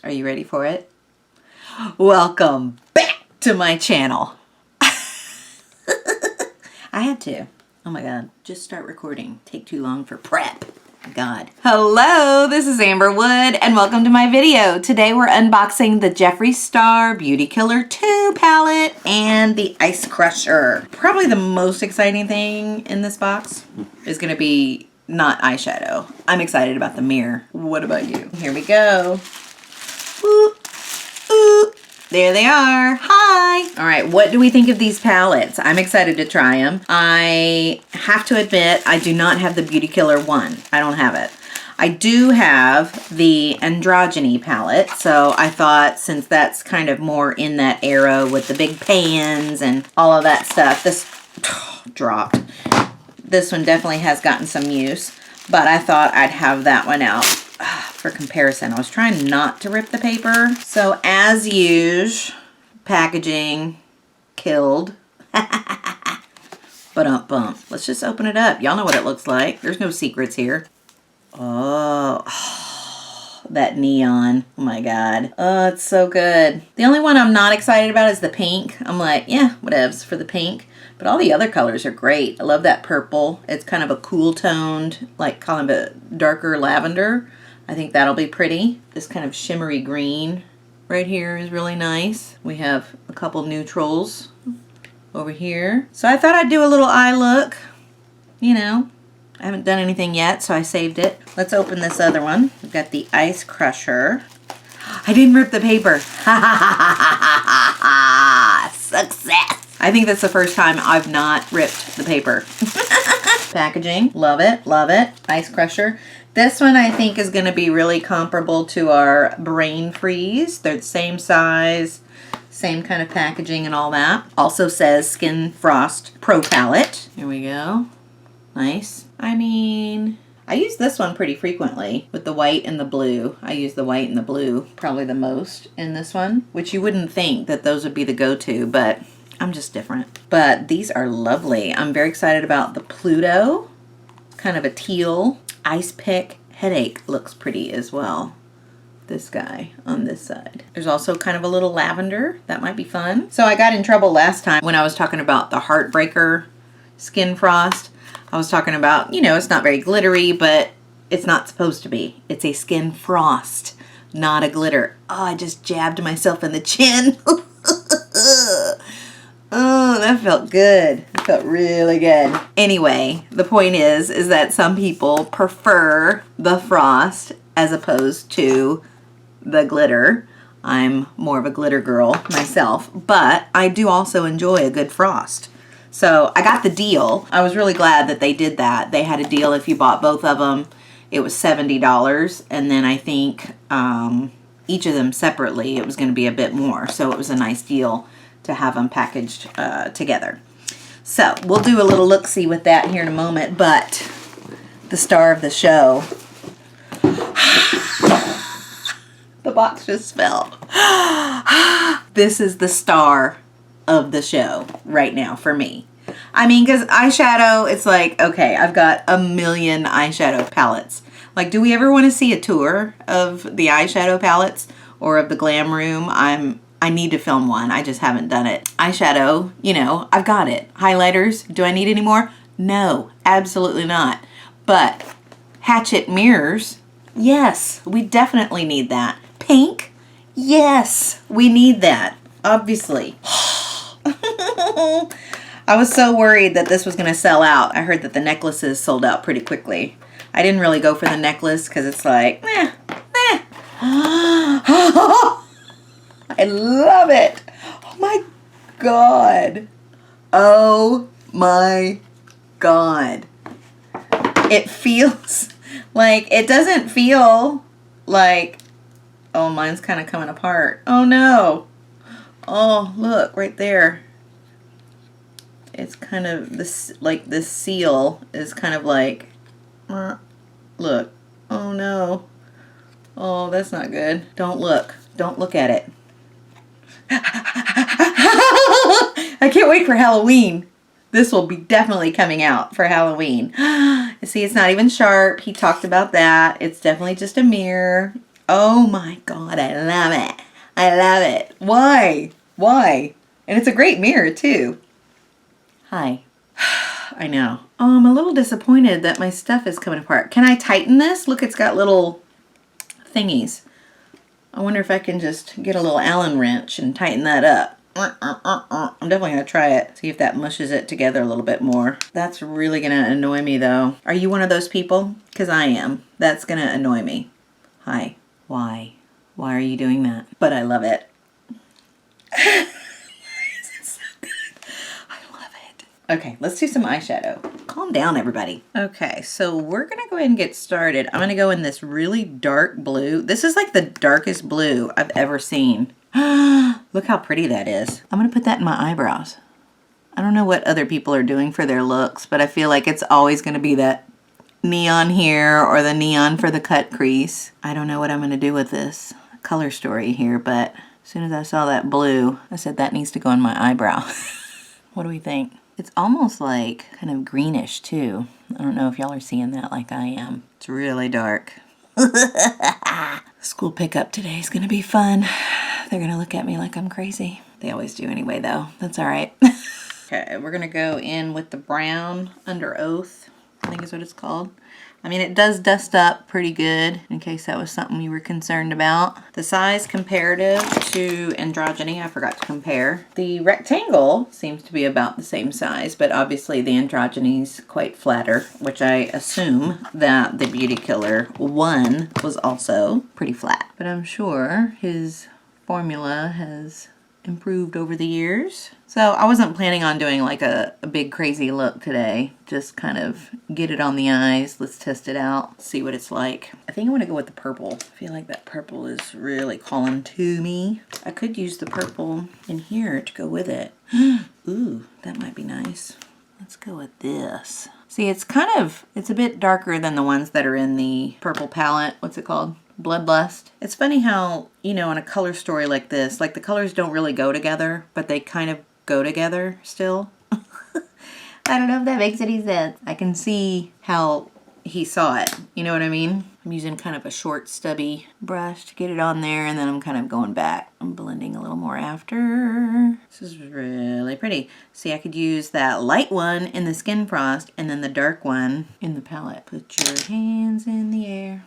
Are you ready for it? Welcome back to my channel. I had to. Oh my God. Just start recording. Take too long for prep. God. Hello, this is Amber Wood and welcome to my video. Today we're unboxing the Jeffree Star Beauty Killer 2 palette and the Ice Crusher. Probably the most exciting thing in this box is going to be not eyeshadow. I'm excited about the mirror. What about you? Here we go. Ooh, ooh. There they are. Hi. All right, what do we think of these palettes? I'm excited to try them. I have to admit, I do not have the Beauty Killer 1. I don't have it. I do have the Androgyny palette, so I thought since that's kind of more in that era with the big pans and all of that stuff, this dropped. This one definitely has gotten some use, but I thought I'd have that one out for comparison. I was trying not to rip the paper. So as usual, packaging killed. But let's just open it up. Y'all know what it looks like. There's no secrets here. Oh, that neon. Oh my God. Oh, it's so good. The only one I'm not excited about is the pink. I'm like, yeah, whatevs for the pink. But all the other colors are great. I love that purple. It's kind of a cool toned, like kind of a darker lavender. I think that'll be pretty. This kind of shimmery green right here is really nice. We have a couple neutrals over here. So I thought I'd do a little eye look. You know, I haven't done anything yet, so I saved it. Let's open this other one. We've got the Ice Crusher. I didn't rip the paper. Success. I think that's the first time I've not ripped the paper. Packaging, love it, love it. Ice Crusher. This one I think is going to be really comparable to our Brain Freeze. They're the same size, same kind of packaging and all that. Also says Skin Frost Pro Palette. Here we go. Nice. I mean, I use this one pretty frequently with the white and the blue. I use the white and the blue probably the most in this one, which you wouldn't think that those would be the go-to, but I'm just different. But these are lovely. I'm very excited about the Pluto. Kind of a teal. Ice Pick Headache looks pretty as well. This guy on this side. There's also kind of a little lavender. That might be fun. So I got in trouble last time when I was talking about the Heartbreaker Skin Frost. I was talking about, you know, it's not very glittery, but it's not supposed to be. It's a skin frost, not a glitter. Oh, I just jabbed myself in the chin. Oh, that felt good. It felt really good. Anyway, the point is that some people prefer the frost as opposed to the glitter. I'm more of a glitter girl myself, but I do also enjoy a good frost. So I got the deal. I was really glad that they did that. They had a deal if you bought both of them. It was $70, and then I think each of them separately, it was going to be a bit more. So it was a nice deal to have them packaged together. So we'll do a little look-see with that here in a moment, but the star of the show. The box just fell. This is the star of the show right now for me. I mean, because eyeshadow, it's like, okay, I've got a million eyeshadow palettes. Like, do we ever want to see a tour of the eyeshadow palettes or of the glam room? I need to film one. I just haven't done it. Eyeshadow, you know, I've got it. Highlighters, do I need any more? No, absolutely not. But hatchet mirrors, yes, we definitely need that. Pink, yes, we need that, obviously. I was so worried that this was going to sell out. I heard that the necklaces sold out pretty quickly. I didn't really go for the necklace because it's like, I love it. Oh my God. Oh my God. It feels like, it doesn't feel like, oh, mine's kind of coming apart. Oh no. Oh, look right there. It's kind of this, like this seal is kind of like, look. Oh no. Oh, that's not good. Don't look. Don't look at it. I can't wait for Halloween. This will be definitely coming out for Halloween. See, it's not even sharp. He talked about that. It's definitely just a mirror. Oh my God, I love it. I love it. Why? Why? And it's a great mirror too. Hi. I know. Oh, I'm a little disappointed that my stuff is coming apart. Can I tighten this? Look, it's got little thingies. I wonder if I can just get a little Allen wrench and tighten that up. I'm definitely going to try it. See if that mushes it together a little bit more. That's really going to annoy me though. Are you one of those people? Because I am. That's going to annoy me. Hi. Why? Why are you doing that? But I love it. Okay, let's do some eyeshadow. Calm down, everybody. Okay, so we're gonna go ahead and get started. I'm gonna go in this really dark blue. This is like the darkest blue I've ever seen. Look how pretty that is. I'm gonna put that in my eyebrows. I don't know what other people are doing for their looks, but I feel like it's always gonna be that neon here or the neon for the cut crease. I don't know what I'm gonna do with this color story here, but as soon as I saw that blue, I said that needs to go in my eyebrow. What do we think? It's almost like kind of greenish too. I don't know if y'all are seeing that like I am. It's really dark. School pickup today is gonna be fun. They're gonna look at me like I'm crazy. They always do anyway though. That's all right. Okay, we're gonna go in with the brown Under Oath, I think is what it's called. I mean, it does dust up pretty good, in case that was something you were concerned about. The size comparative to Androgyny, I forgot to compare. The rectangle seems to be about the same size, but obviously the Androgyny's quite flatter, which I assume that the Beauty Killer 1 was also pretty flat. But I'm sure his formula has improved over the years. So I wasn't planning on doing like a big crazy look today. Just kind of get it on the eyes. Let's test it out. See what it's like. I think I want to go with the purple. I feel like that purple is really calling to me. I could use the purple in here to go with it. Ooh, that might be nice. Let's go with this. See, it's a bit darker than the ones that are in the purple palette. What's it called? Bloodlust. It's funny how, you know, in a color story like this, like the colors don't really go together, but they kind of go together still. I don't know if that makes any sense. I can see how he saw it. You know what I mean? I'm using kind of a short stubby brush to get it on there, and then I'm kind of going back. I'm blending a little more after. This is really pretty. See, I could use that light one in the Skin Frost and then the dark one in the palette. Put your hands in the air.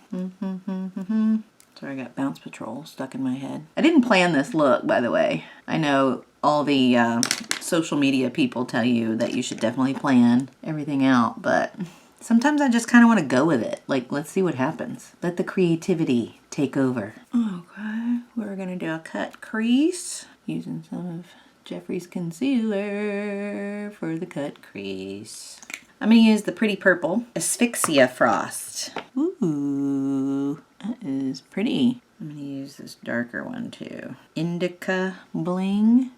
Sorry, I got Bounce Patrol stuck in my head. I didn't plan this look, by the way. I know all the social media people tell you that you should definitely plan everything out, but sometimes I just kind of want to go with it. Like, let's see what happens. Let the creativity take over. Okay, we're going to do a cut crease using some of Jeffree's concealer for the cut crease. I'm going to use the pretty purple Asphyxia Frost. Ooh, that is pretty. I'm going to use this darker one too. Indica Bling.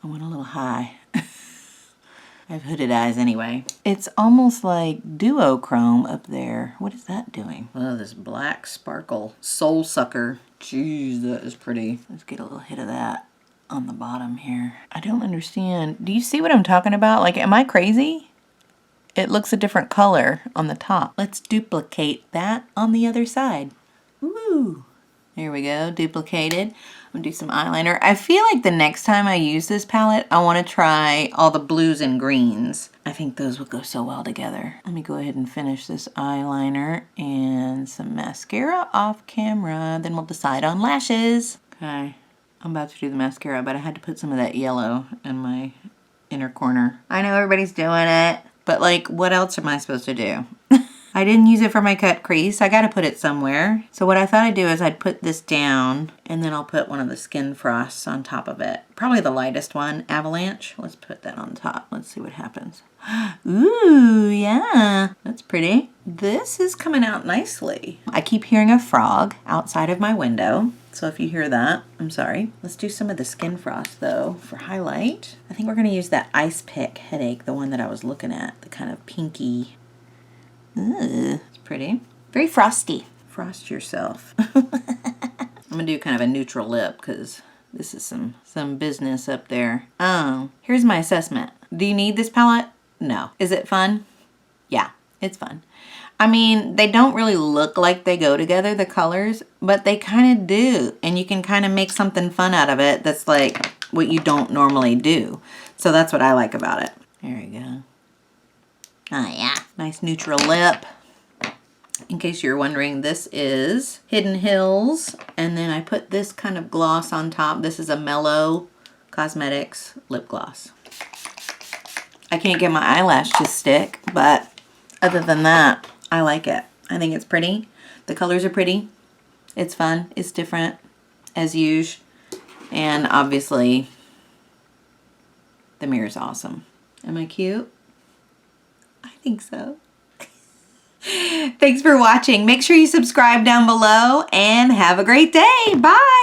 I went a little high. I have hooded eyes anyway. It's almost like duochrome up there. What is that doing? Oh, this black sparkle soul sucker. Jeez, that is pretty. Let's get a little hit of that on the bottom here. I don't understand. Do you see what I'm talking about? Like, am I crazy? It looks a different color on the top. Let's duplicate that on the other side. Ooh. There we go, duplicated. I'm gonna do some eyeliner. I feel like the next time I use this palette, I wanna try all the blues and greens. I think those would go so well together. Let me go ahead and finish this eyeliner and some mascara off camera. Then we'll decide on lashes. Okay, I'm about to do the mascara, but I had to put some of that yellow in my inner corner. I know everybody's doing it, but like, what else am I supposed to do? I didn't use it for my cut crease. I gotta put it somewhere. So what I thought I'd do is I'd put this down and then I'll put one of the Skin Frosts on top of it. Probably the lightest one, Avalanche. Let's put that on top. Let's see what happens. Ooh, yeah, that's pretty. This is coming out nicely. I keep hearing a frog outside of my window. So if you hear that, I'm sorry. Let's do some of the Skin Frost though for highlight. I think we're gonna use that Ice Pick Headache, the one that I was looking at, the kind of pinky. Ooh, it's pretty. Very frosty. Frost yourself. I'm gonna do kind of a neutral lip because this is some business up there. Oh, here's my assessment. Do you need this palette? No. Is it fun? Yeah, it's fun. I mean, they don't really look like they go together, the colors, but they kind of do. And you can kind of make something fun out of it that's like what you don't normally do. So that's what I like about it. There you go. Oh yeah, nice neutral lip. In case you're wondering, this is Hidden Hills. And then I put this kind of gloss on top. This is a Mellow Cosmetics lip gloss. I can't get my eyelash to stick, but other than that, I like it. I think it's pretty. The colors are pretty. It's fun. It's different, as usual. And obviously, the mirror's awesome. Am I cute? I think so. Thanks for watching. Make sure you subscribe down below and have a great day. Bye.